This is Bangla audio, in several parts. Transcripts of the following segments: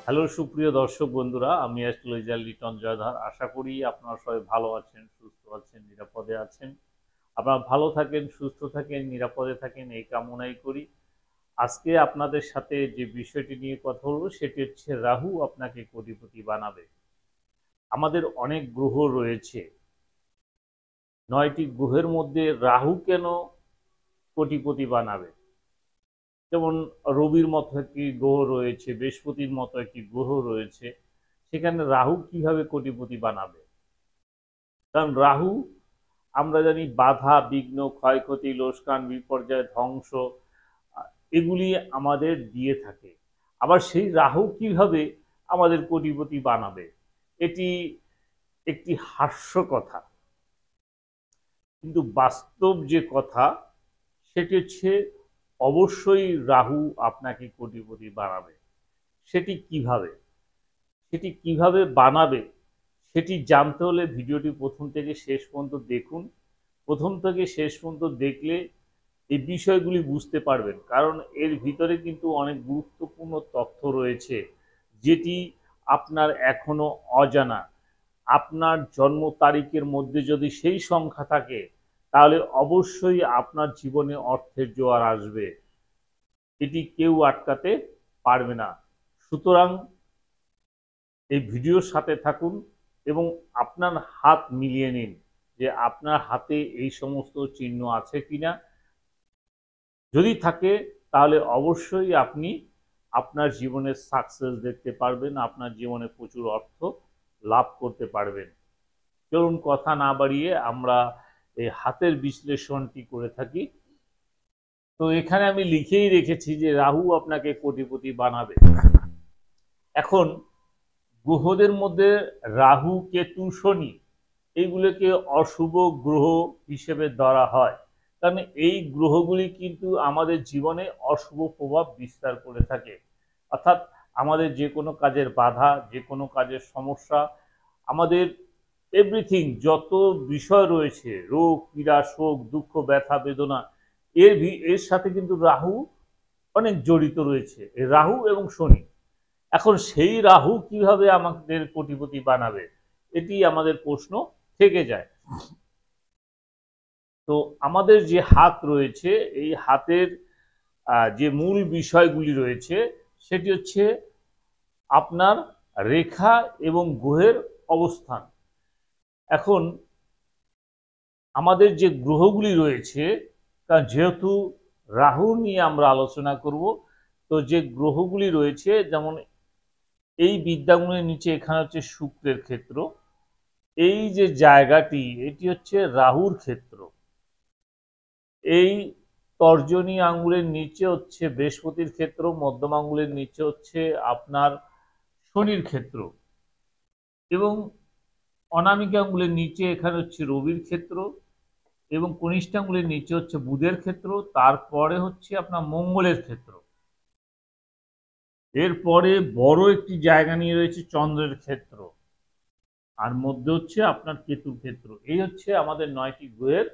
হ্যালো সুপ্রিয় দর্শক বন্ধুরা, আমি অ্যাস্ট্রোলজার লিটন জয়ধার। আশা করি আপনারা সবাই ভালো আছেন, সুস্থ আছেন, নিরাপদে আছেন। আপনারা ভালো থাকেন, সুস্থ থাকেন, নিরাপদে থাকেন, এই কামনাই করি। আজকে আপনাদের সাথে যে বিষয়টি নিয়ে কথা বলবো সেটি হচ্ছে রাহু আপনাকে কোটিপতি বানাবে। আমাদের অনেক গ্রহ রয়েছে, 9টি গ্রহের মধ্যে রাহু কেন কোটিপতি বানাবে? যেমন রবির মতো একটি গ্রহ রয়েছে, বৃহস্পতির মতো একটি গ্রহ রয়েছে, সেখানে রাহু কিভাবে কোটিপতি বানাবে? কারণ রাহু আমরা জানি বাধা, বিঘ্ন, ক্ষয়ক্ষতি, লোকসান, বিপর্যয়, ধ্বংস এগুলি আমাদের দিয়ে থাকে। আবার সেই রাহু কিভাবে আমাদের কোটিপতি বানাবে? এটি একটি হাস্য কথা, কিন্তু বাস্তব যে কথা সেটি হচ্ছে অবশ্যই রাহু আপনাকে কোটিপতি বানাবে। সেটি কিভাবে? সেটি কিভাবে বানাবে সেটি জানতে হলে ভিডিওটি প্রথম থেকে শেষ পর্যন্ত দেখুন। প্রথম থেকে শেষ পর্যন্ত দেখলে এই বিষয়গুলি বুঝতে পারবেন, কারণ এর ভিতরে কিন্তু অনেক গুরুত্বপূর্ণ তথ্য রয়েছে যেটি আপনার এখনো অজানা। আপনার জন্ম তারিখের মধ্যে যদি সেই সংখ্যা থাকে তাহলে অবশ্যই আপনার জীবনে অর্থের জোয়ার আসবে, এটি কেউ আটকাতে পারবে না। সুতরাং এই ভিডিওর সাথে থাকুন এবং আপনার হাত মিলিয়ে নিন যে আপনার হাতে এই সমস্ত চিহ্ন আছে কিনা। যদি থাকে তাহলে অবশ্যই আপনি আপনার জীবনে সাকসেস দেখতে পারবেন, আপনার জীবনে প্রচুর অর্থ লাভ করতে পারবেন। চলুন কথা না বাড়িয়ে আমরা এই হাতের বিশ্লেষণটি করে থাকি। তো এখানে আমি লিখেই রেখেছি যে রাহু আপনাকে কোটিপতি বানাবে। এখন গ্রহদের মধ্যে রাহু, কেতু, শনি এইগুলোকে অশুভ গ্রহ হিসেবে ধরা হয়, কারণ এই গ্রহগুলি কিন্তু আমাদের জীবনে অশুভ প্রভাব বিস্তার করে থাকে। অর্থাৎ আমাদের যে কোনো কাজের বাধা, যে কোনো কাজের সমস্যা, আমাদের এভরিথিং যত বিষয় রয়েছে, রোগ, পীড়া, শোক, দুঃখ, ব্যথা, বেদনা, এর সাথে কিন্তু রাহু অনেক জড়িত রয়েছে, এই রাহু এবং শনি। এখন সেই রাহু কিভাবে আমাদের কোটিপতি বানাবে, এটি আমাদের প্রশ্ন থেকে যায়। তো আমাদের যে হাত রয়েছে, এই হাতের যে মূল বিষয়গুলি রয়েছে সেটি হচ্ছে আপনার রেখা এবং গ্রহের অবস্থান। এখন আমাদের যে গ্রহগুলি রয়েছে, কারণ যেহেতু রাহু নিয়ে আমরা আলোচনা করব, তো যে গ্রহগুলি রয়েছে, যেমন এই বিদ্যাগুণের নিচে এখানে হচ্ছে শুক্রের ক্ষেত্র, এই যে জায়গাটি এটি হচ্ছে রাহুর ক্ষেত্র, এই তর্জনী আঙ্গুলের নিচে হচ্ছে বৃহস্পতির ক্ষেত্র, মধ্যম আঙ্গুলের নিচে হচ্ছে আপনার শনির ক্ষেত্র, এবং অনামিকা আঙ্গুলের নিচে এখানে হচ্ছে রবির ক্ষেত্র, এবং কনিষ্ঠ আঙ্গুলের নিচে হচ্ছে বুধের ক্ষেত্র, তারপরে হচ্ছে আপনার মঙ্গলের ক্ষেত্র। এরপরে বড় একটি জায়গা নিয়ে রয়েছে চন্দ্রের ক্ষেত্র, আর মধ্যে হচ্ছে আপনার কেতুর ক্ষেত্র। এই হচ্ছে আমাদের 9টি গ্রহের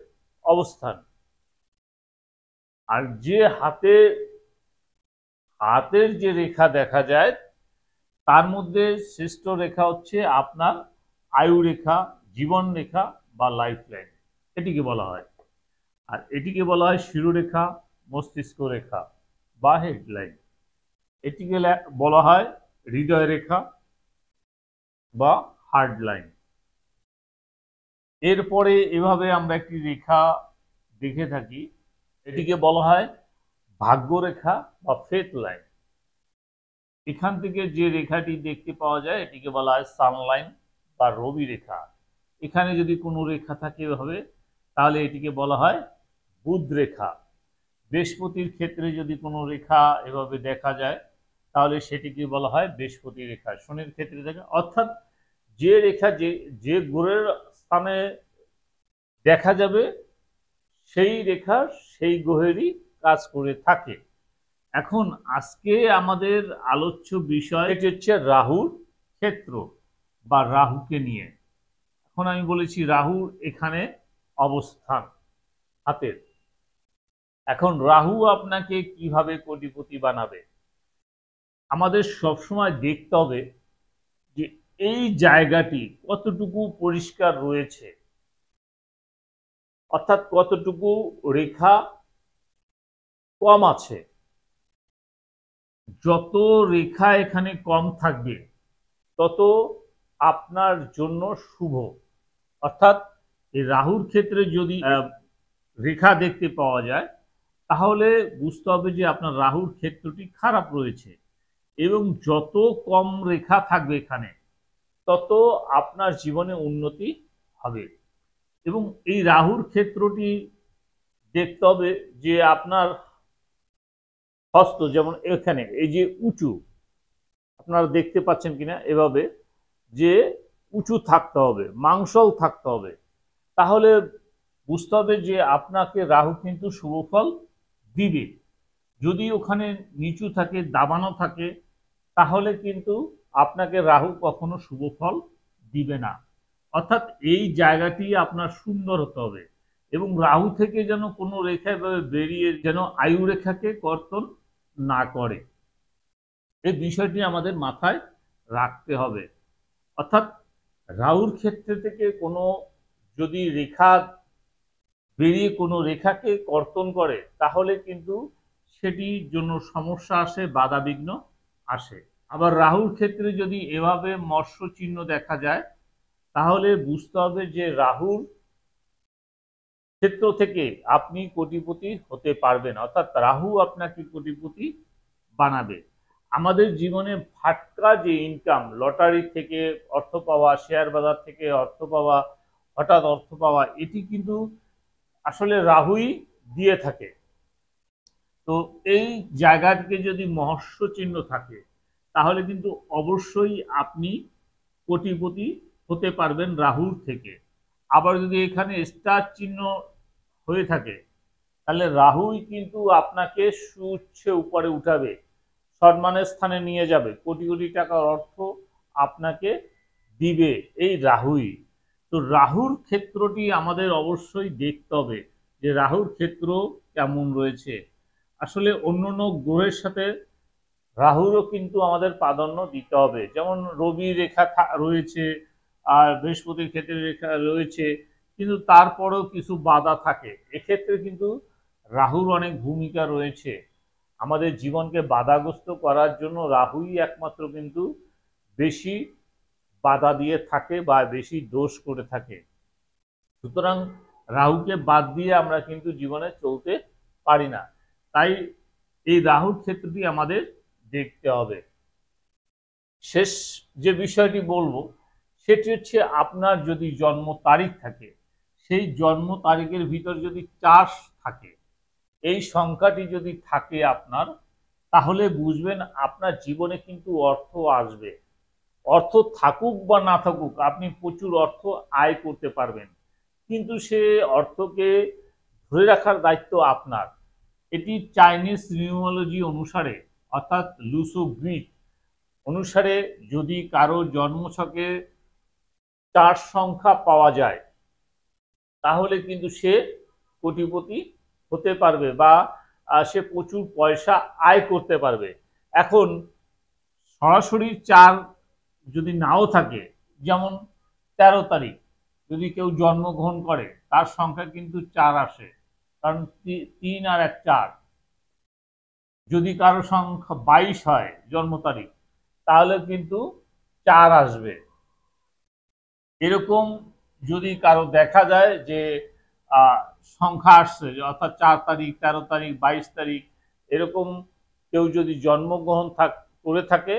অবস্থান। আর যে হাতের যে রেখা দেখা যায় তার মধ্যে শ্রেষ্ঠ রেখা হচ্ছে আপনার আয়ু রেখা, জীবন রেখা বা লাইফ লাইন, এটিকে বলা হয়। আর এটিকে বলা হয় শিরোরেখা, মস্তিষ্ক রেখা বা হেডলাইন। এটিকে বলা হয় হৃদয় রেখা বা হার্ড লাইন। এরপরে এভাবে আমরা একটি রেখা দেখে থাকি, এটিকে বলা হয় ভাগ্যরেখা বা ফেথ লাইন। এখান থেকে যে রেখাটি দেখতে পাওয়া যায় এটিকে বলা হয় সানলাইন বা রবি রেখা। এখানে যদি কোনো রেখা থাকে এভাবে তাহলে এটিকে বলা হয় বুধ রেখা। বৃহস্পতির ক্ষেত্রে যদি কোনো রেখা এভাবে দেখা যায় তাহলে সেটিকে বলা হয় বৃহস্পতি রেখা। শনির ক্ষেত্রে দেখা, অর্থাৎ যে রেখা যে গ্রহের স্থানে দেখা যাবে সেই রেখা সেই গ্রহেরই কাজ করে থাকে। এখন আজকে আমাদের আলোচ্য বিষয় এটি হচ্ছে রাহুর ক্ষেত্র বা রাহুকে নিয়ে। এখন আমি বলেছি রাহুর এখানে অবস্থান হাতের। এখন রাহু আপনাকে কিভাবে কোটিপতি বানাবে? আমাদের সবসময় দেখতে হবে যে এই জায়গাটি কতটুকু পরিষ্কার রয়েছে, অর্থাৎ কতটুকু রেখা কম আছে। যত রেখা এখানে কম থাকবে তত আপনার জন্য শুভ। অর্থাৎ এই রাহুর ক্ষেত্রে যদি রেখা দেখতে পাওয়া যায় তাহলে বুঝতে হবে যে আপনার রাহুর ক্ষেত্রটি খারাপ রয়েছে, এবং যত কম রেখা থাকবে এখানে তত আপনার জীবনে উন্নতি হবে। এবং এই রাহুর ক্ষেত্রটি দেখতে হবে যে আপনার হস্ত, যেমন এখানে এই যে উঁচু, আপনারা দেখতে পাচ্ছেন কিনা, এভাবে যে উঁচু থাকতে হবে, মাংসল থাকতে হবে, তাহলে বুঝতে হবে যে আপনাকে রাহু কিন্তু শুভ ফল দিবে। যদি ওখানে নিচু থাকে, দাবানো থাকে, তাহলে কিন্তু আপনাকে রাহু কখনো শুভ ফল দিবে না। অর্থাৎ এই জায়গাটি আপনার সুন্দর হতে হবে, এবং রাহু থেকে যেন কোনো রেখা বেরিয়ে যেন আয়ু রেখাকে কর্তন না করে, এই বিষয়টি আমাদের মাথায় রাখতে হবে। অর্থাৎ রাহুর ক্ষেত্রে থেকে কোনো যদি রেখা বেরিয়ে কোনো রেখাকে কর্তন করে তাহলে কিন্তু সেটির জন্য সমস্যা আসে, বাধাবিঘ্ন আসে। আবার রাহুর ক্ষেত্রে যদি এভাবে মৎস্য চিহ্ন দেখা যায় তাহলে বুঝতে হবে যে রাহুর ক্ষেত্র থেকে আপনি কোটিপতি হতে পারবেন, অর্থাৎ রাহু আপনাকে কোটিপতি বানাবে। আমাদের জীবনে ফাটকা যে ইনকাম, লটারি থেকে অর্থ পাওয়া, শেয়ার বাজার থেকে অর্থ পাওয়া, হঠাৎ অর্থ পাওয়া, এটি কিন্তু আসলে রাহুই দিয়ে থাকে। তো এই জায়গাটিকে যদি মহস্য চিহ্ন থাকে তাহলে কিন্তু অবশ্যই আপনি কোটিপতি হতে পারবেন রাহুর থেকে। আবার যদি এখানে স্টার চিহ্ন হয়ে থাকে তাহলে রাহুই কিন্তু আপনাকে সুউচ্চে উপরে উঠাবে, সম্মানের স্থানে নিয়ে যাবে, কোটি কোটি টাকার অর্থ আপনাকে দিবে এই রাহুই। তো রাহুর ক্ষেত্রটি আমাদের অবশ্যই দেখতে হবে যে রাহুর ক্ষেত্র কেমন রয়েছে। আসলে অন্যান্য গ্রহের সাথে রাহুরও কিন্তু আমাদের প্রাধান্য দিতে হবে, যেমন রবি রেখা রয়েছে আর বৃহস্পতির ক্ষেত্রে রেখা রয়েছে, কিন্তু তারপরেও কিছু বাধা থাকে। এক্ষেত্রে কিন্তু রাহুর অনেক ভূমিকা রয়েছে। আমাদের জীবনকে বাধাগ্রস্ত করার জন্য রাহুই একমাত্র কিন্তু বেশি বাধা দিয়ে থাকে বা বেশি দোষ করে থাকে। সুতরাং রাহুকে বাদ দিয়ে আমরা কিন্তু জীবনে চলতে পারি না। তাই এই রাহুর ক্ষেত্রটি আমাদের দেখতে হবে। শেষ যে বিষয়টি বলবো সেটি হচ্ছে, আপনার যদি জন্ম তারিখ থাকে, সেই জন্ম তারিখের ভিতর যদি 4 থাকে, এই সংখ্যাটি যদি থাকে আপনার, তাহলে বুঝবেন আপনার জীবনে কিন্তু অর্থ আসবে। অর্থ থাকুক বা না থাকুক আপনি প্রচুর অর্থ আয় করতে পারবেন, কিন্তু সে অর্থকে ধরে রাখার দায়িত্ব আপনার। এটি চাইনিজ নিউমোলজি অনুসারে, অর্থাৎ লুসো গ্রিক অনুসারে, যদি কারো জন্মছকে 4 সংখ্যা পাওয়া যায় তাহলে কিন্তু সে কোটিপতি হতে পারবে বা সে প্রচুর পয়সা আয় করতে পারবে। এখন সরাসরি 4 যদি নাও থাকে, যেমন 13 তারিখ যদি কেউ জন্মগ্রহণ করে তার সংখ্যা কিন্তু 4 আসে, কারণ 3 আর 1 4। যদি কারো সংখ্যা 22 হয় জন্ম তারিখ তাহলে কিন্তু 4 আসবে। এরকম যদি কারো দেখা যায় যে সংখ্যা আসছে, অর্থাৎ 4 তারিখ, 13 তারিখ, 22 তারিখ, এরকম কেউ যদি জন্মগ্রহণ করে থাকে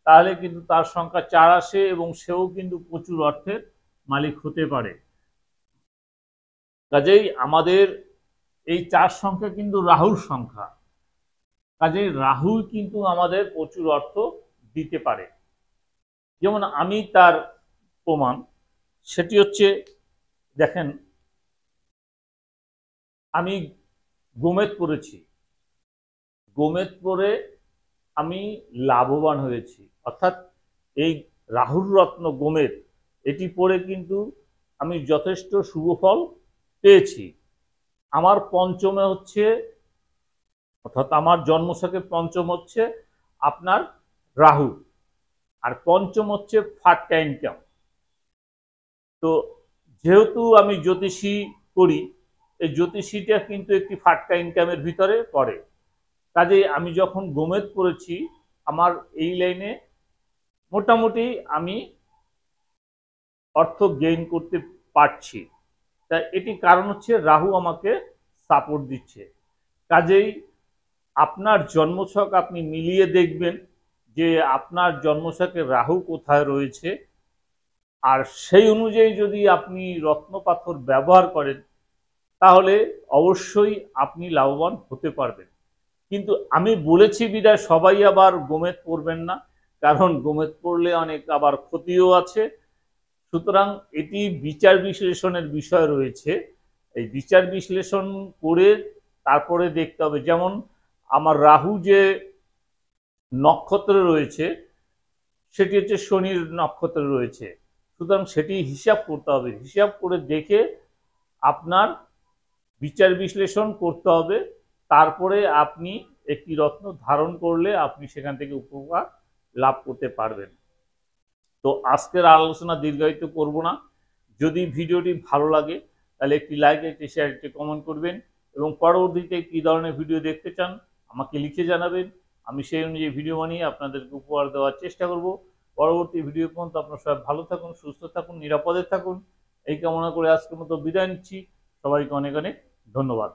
তাহলে কিন্তু তার সংখ্যা 4 আসে এবং সেও কিন্তু প্রচুর অর্থের মালিক হতে পারে। কাজেই আমাদের এই 4 সংখ্যা কিন্তু রাহুর সংখ্যা, কাজেই রাহু কিন্তু আমাদের প্রচুর অর্থ দিতে পারে। যেমন আমি তার প্রমাণ, সেটি হচ্ছে, দেখেন আমি গোমেদ পড়েছি, গোমেদ পড়ে আমি লাভবান হয়েছি, অর্থাৎ এই রাহুর রত্ন গোমেদ এটি পড়ে কিন্তু আমি যথেষ্ট শুভ ফল পেয়েছি। আমার পঞ্চমে হচ্ছে, অর্থাৎ আমার জন্মছকে পঞ্চম হচ্ছে আপনার রাহু, আর পঞ্চম হচ্ছে ফাটকা ইনকাম। তো যেহেতু আমি জ্যোতিষী করি, এই জ্যোতিষীটা কিন্তু একটি ফাটকা ইনকামের ভিতরে পড়ে। কাজেই আমি যখন গোমেদ করেছি, আমার এই লাইনে মোটামুটি আমি অর্থ গেইন করতে পারছি। তাই এটি কারণ হচ্ছে রাহু আমাকে সাপোর্ট দিচ্ছে। কাজেই আপনার জন্মছক আপনি মিলিয়ে দেখবেন যে আপনার জন্মছকে রাহু কোথায় রয়েছে, আর সেই অনুযায়ী যদি আপনি রত্নপাথর ব্যবহার করেন তাহলে অবশ্যই আপনি লাভবান হতে পারবেন। কিন্তু আমি বলেছি বিদায় সবাই আবার গোমেদ পড়বেন না, কারণ গোমেদ পড়লে অনেক আবার ক্ষতিও আছে। সুতরাং এটি বিচার বিশ্লেষণের বিষয় রয়েছে। এই বিচার বিশ্লেষণ করে তারপরে দেখতে হবে। যেমন আমার রাহু যে নক্ষত্রে রয়েছে সেটি হচ্ছে শনির নক্ষত্রে রয়েছে, সুতরাং সেটি হিসাব করতে হবে। হিসাব করে দেখে আপনার বিচার বিশ্লেষণ করতে হবে, তারপরে আপনি একটি রত্ন ধারণ করলে আপনি সেখান থেকে উপকার লাভ করতে পারবেন। তো আজকের আলোচনা দীর্ঘায়িত করব না। যদি ভিডিওটি ভালো লাগে তাহলে একটি লাইক, একটি শেয়ার, একটি কমেন্ট করবেন এবং পরবর্তীতে কী ধরনের ভিডিও দেখতে চান আমাকে লিখে জানাবেন। আমি সেই অনুযায়ী ভিডিও বানিয়ে আপনাদেরকে উপহার দেওয়ার চেষ্টা করব। পরবর্তী ভিডিও পর্যন্ত আপনারা সবাই ভালো থাকুন, সুস্থ থাকুন, নিরাপদে থাকুন, এই কামনা করে আজকের মতো বিদায় নিচ্ছি। সবাইকে অনেক অনেক ধন্যবাদ।